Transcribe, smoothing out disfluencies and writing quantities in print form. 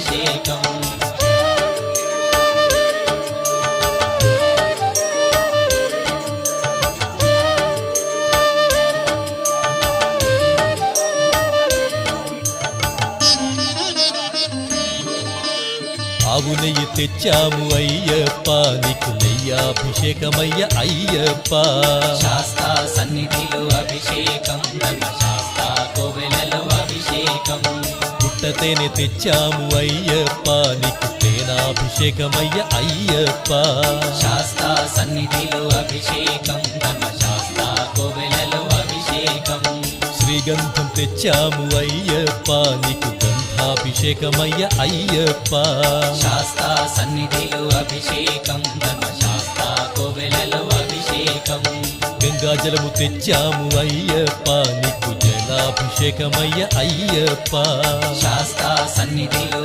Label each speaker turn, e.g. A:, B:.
A: అభిషేకం.
B: ఆవు నెయ్యి తెచ్చాము అయ్యప్ప నీకు నెయ్యాభిషేకమయ్య అయ్యప్ప.
A: శాస్తా సన్నిధిలో అభిషేకం, ధర్మశాస్త్ర కోవెలలో అభిషేకం.
B: పుట్టతేనె తెచ్చాము అయ్యప్ప నీకు తేనాభిషేకమయ్య అయ్యప్ప.
A: శాస్తా సన్నిధిలో అభిషేకం, ధర్మశాస్త్ర కోవెలలో అభిషేకం.
B: శ్రీగంధం తెచ్చాము అయ్యప్ప నీకు గంధాభిషేకమయ్య అయ్యప్ప.
A: శాస్తా సన్నిధిలో అభిషేకం, ధర్మశాస్త్ర కోవెలలో అభిషేకం.
B: గంగాజలము తెచ్చాము అయ్యప్ప నీకు జలాభిషేకమయ్య అయ్యప్ప.
A: శాస్తా సన్నిధిలో